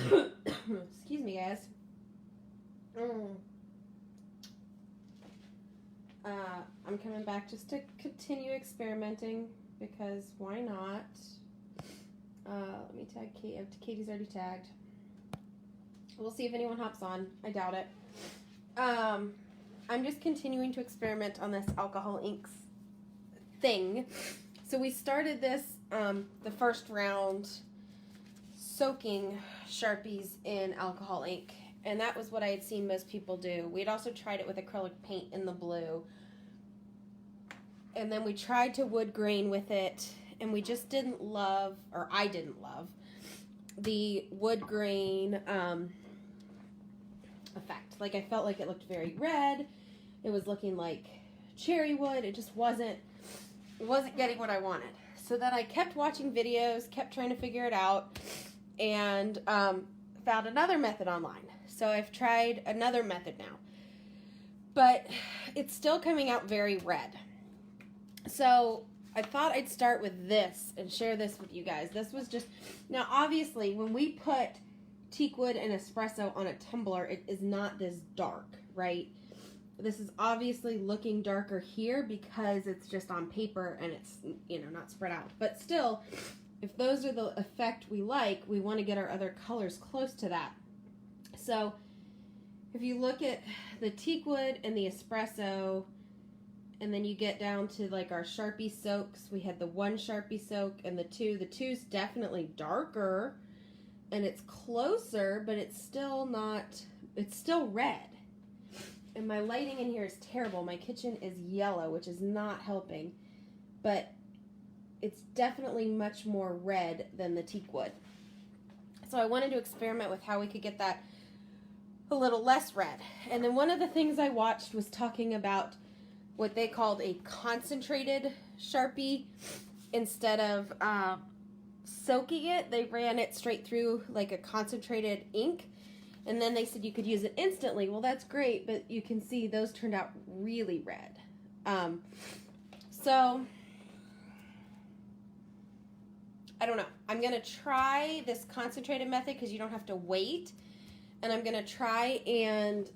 Excuse me, guys. I'm coming back just to continue experimenting because why not? Let me tag Kate. Katie's already tagged. We'll see if anyone hops on. I doubt it. I'm just continuing to experiment on this alcohol inks thing. So we started this, the first round, soaking Sharpies in alcohol ink. And that was what I had seen most people do. We had also tried it with acrylic paint in the blue. And then we tried to wood grain with it. And we just didn't love, or I didn't love, the wood grain effect. Like, I felt like it looked very red. It was looking like cherry wood. It just wasn't getting what I wanted. So then I kept watching videos, kept trying to figure it out, and found another method online. So I've tried another method now. But it's still coming out very red. So I thought I'd start with this and share this with you guys. This was just, now obviously when we put teak wood and espresso on a tumbler, it is not this dark, right? This is obviously looking darker here because it's just on paper and it's, you know, not spread out. But still, if those are the effect we like, we want to get our other colors close to that. So if you look at the teak wood and the espresso, and then you get down to like our Sharpie soaks, we had the one Sharpie soak and the two. The two's definitely darker and it's closer, but it's still not, it's still red. And my lighting in here is terrible. My kitchen is yellow, which is not helping, but it's definitely much more red than the teak wood. So I wanted to experiment with how we could get that a little less red. And then one of the things I watched was talking about what they called a concentrated Sharpie. Instead of soaking it, they ran it straight through like a concentrated ink. And then they said you could use it instantly. Well, that's great, but you can see those turned out really red. So, I don't know. I'm going to try this concentrated method because you don't have to wait. And I'm going to try and,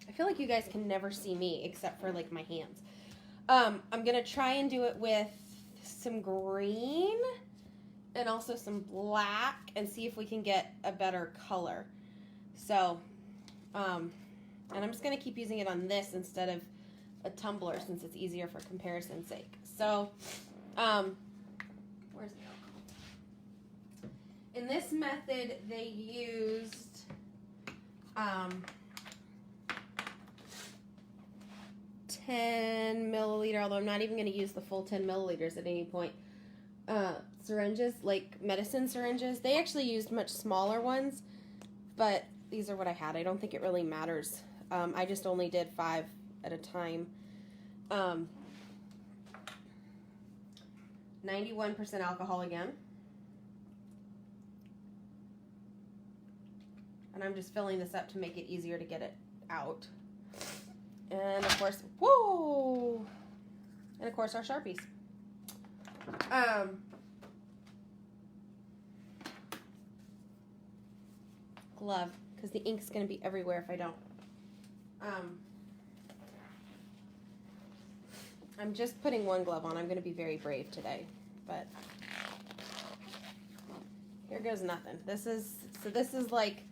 I feel like you guys can never see me except for like my hands. I'm going to try and do it with some green and also some black and see if we can get a better color. So, and I'm just going to keep using it on this instead of a tumbler since it's easier for comparison's sake. So, where's the alcohol? In this method, they used 10 milliliter, although I'm not even going to use the full 10 milliliters at any point. Syringes, like medicine syringes. They actually used much smaller ones, but these are what I had. I don't think it really matters. I just only did 5 at a time. 91% alcohol again. And I'm just filling this up to make it easier to get it out. And of course, whoa! And of course our Sharpies. Glove, because the ink's going to be everywhere if I don't. I'm just putting one glove on. I'm going to be very brave today, but here goes nothing. This is like,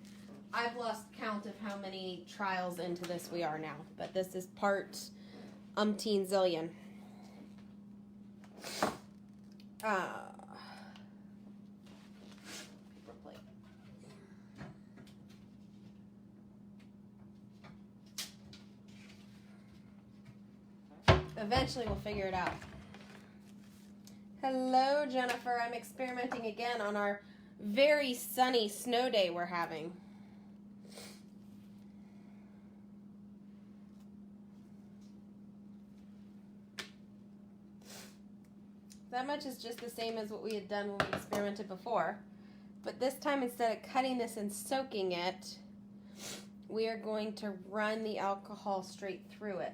I've lost count of how many trials into this we are now, but this is part umpteen zillion. Paper plate. Eventually we'll figure it out. Hello, Jennifer. I'm experimenting again on our very sunny snow day we're having. That much is just the same as what we had done when we experimented before. But this time, instead of cutting this and soaking it, we are going to run the alcohol straight through it.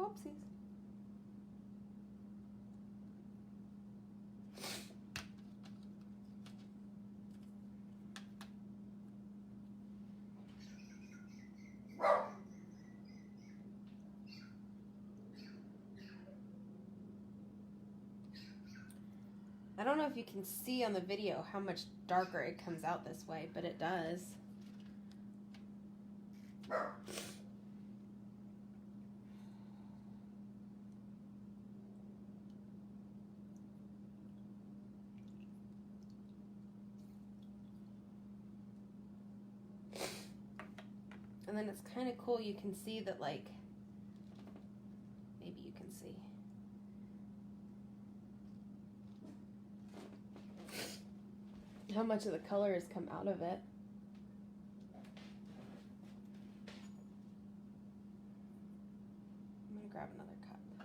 Whoopsies. I don't know if you can see on the video how much darker it comes out this way, but it does. And then it's kind of cool, you can see that, like, maybe you can see. How much of the color has come out of it. I'm going to grab another cup. I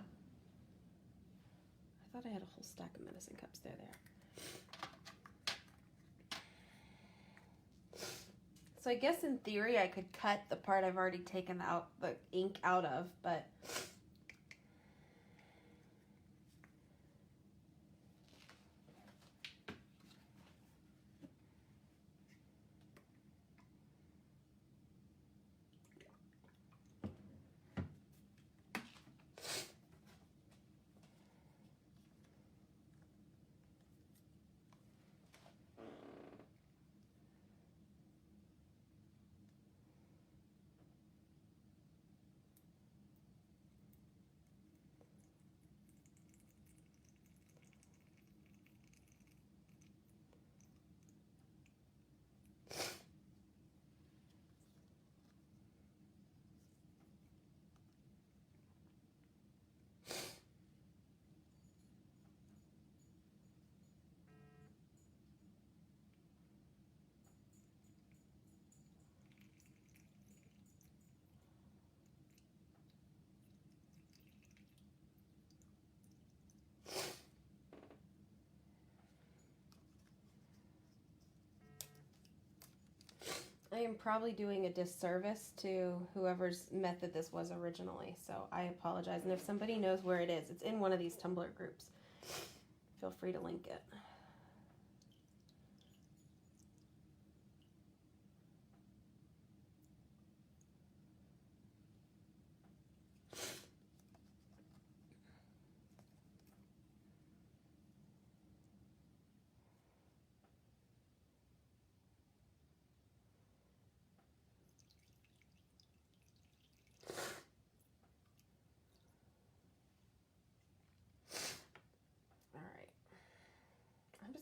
thought I had a whole stack of medicine cups there. So I guess in theory I could cut the part I've already taken out the ink out of, but I am probably doing a disservice to whoever's method this was originally, so I apologize. And if somebody knows where it is, it's in one of these Tumbler groups. Feel free to link it.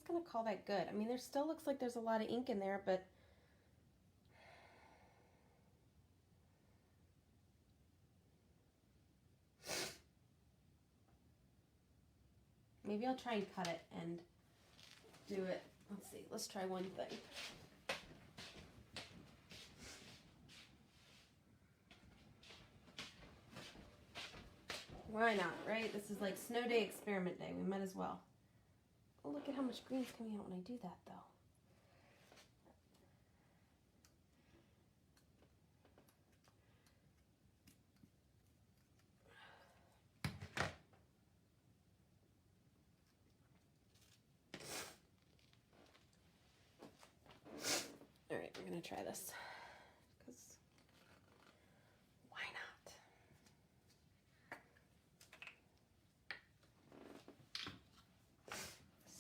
Gonna call that good. I mean, there still looks like there's a lot of ink in there, but maybe I'll try and cut it and do it. Let's see, let's try one thing. Why not, right? This is like snow day experiment day. We might as well. Oh, look at how much green's coming out when I do that, though. All right, we're going to try this. Because why not?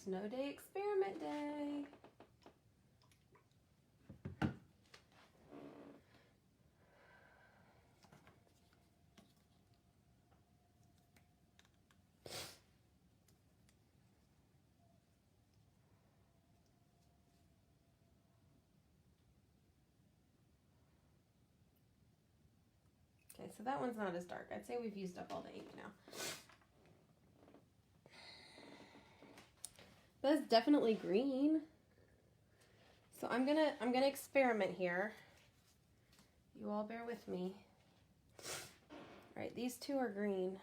Snow day experiment day. Okay, so that one's not as dark. I'd say we've used up all the ink now. That's definitely green. So I'm gonna experiment here. You all bear with me. All right, these two are green.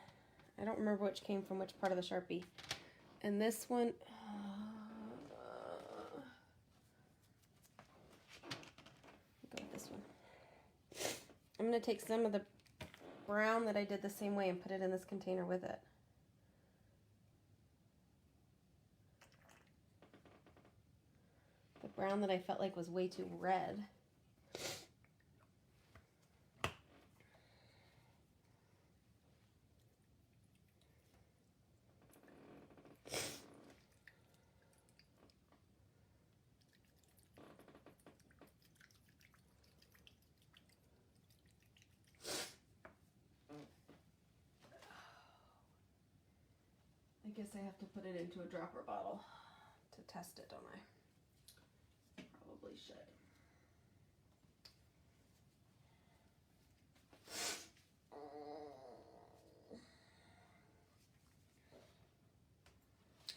I don't remember which came from which part of the Sharpie. And this one, go with this one. I'm gonna take some of the brown that I did the same way and put it in this container with it. The brown that I felt like was way too red. I guess I have to put it into a dropper bottle to test it, don't I? Probably should.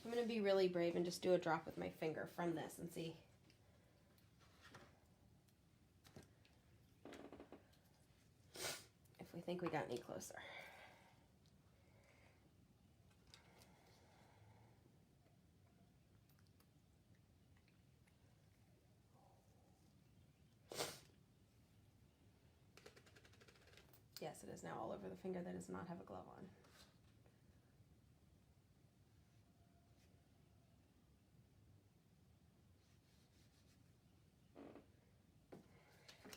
I'm going to be really brave and just do a drop with my finger from this and see. If we think we got any closer. Yes, it is now all over the finger that does not have a glove on.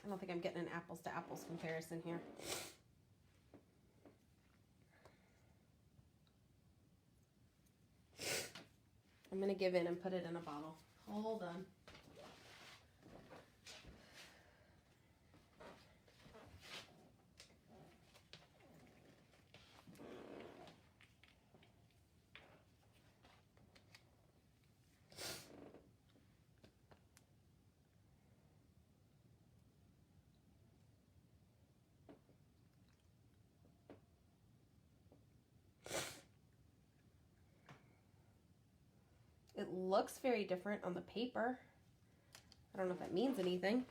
I don't think I'm getting an apples to apples comparison here. I'm going to give in and put it in a bottle. Hold on. It looks very different on the paper. I don't know if that means anything.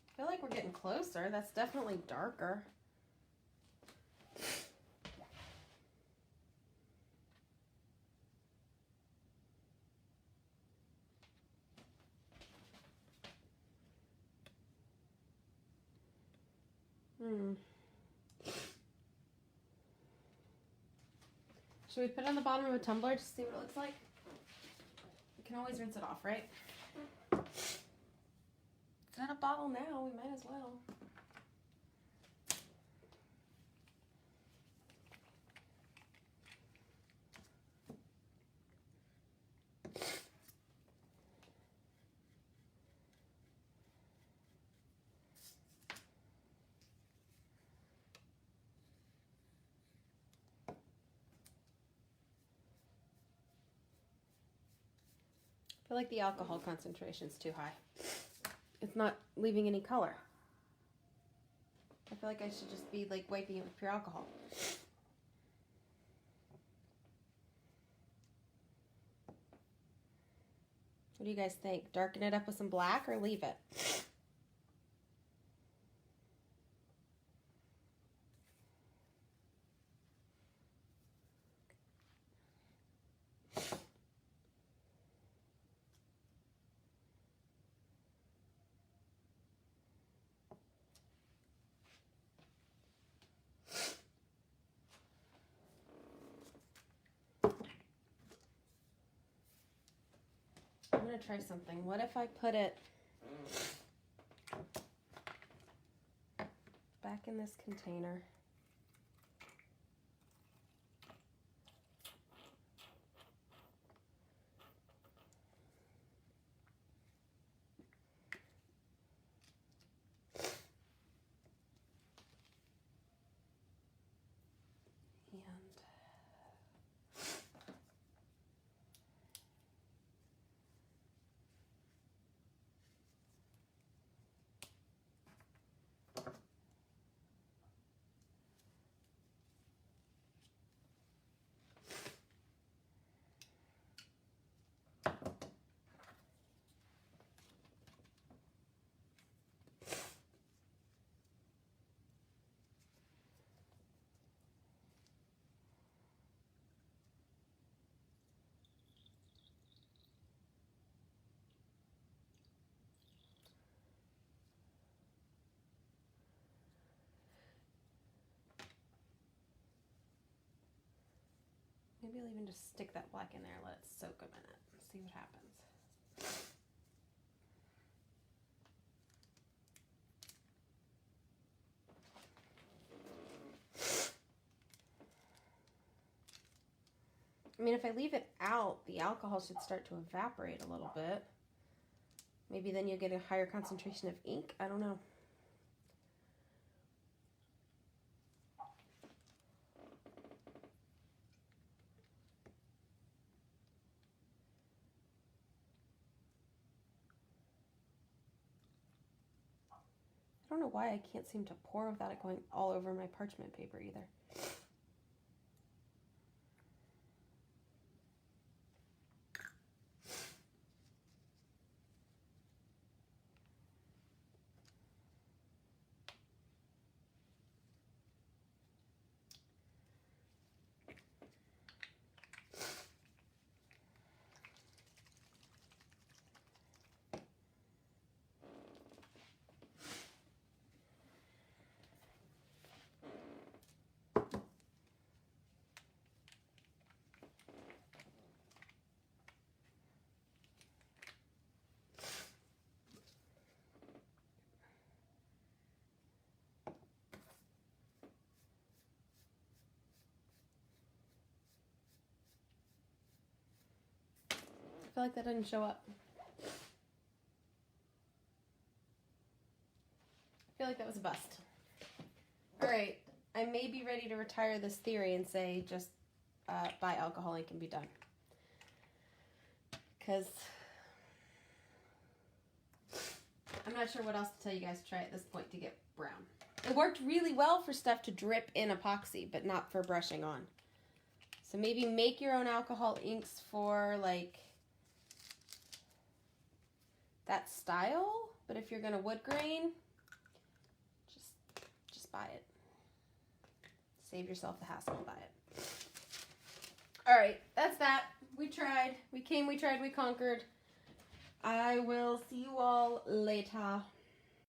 I feel like we're getting closer. That's definitely darker. Should we put it on the bottom of a tumbler just to see what it looks like? We can always rinse it off, right? It's in a bottle now, we might as well. I feel like the alcohol concentration is too high. It's not leaving any color. I feel like I should just be like wiping it with pure alcohol. What do you guys think? Darken it up with some black or leave it? I'm going to try something. What if I put it back in this container? Maybe I'll even just stick that black in there and let it soak a minute. See what happens. I mean, if I leave it out, the alcohol should start to evaporate a little bit. Maybe then you'll get a higher concentration of ink. I don't know. I don't know why I can't seem to pour without it going all over my parchment paper either. I feel like that didn't show up. I feel like that was a bust. All right, I may be ready to retire this theory and say just buy alcohol ink and be done. Because I'm not sure what else to tell you guys to try at this point to get brown. It worked really well for stuff to drip in epoxy, but not for brushing on. So maybe make your own alcohol inks for like that style, but if you're gonna wood grain, just buy it. Save yourself the hassle and buy it. All right, that's that. We tried, we came, we tried, we conquered. I will see you all later.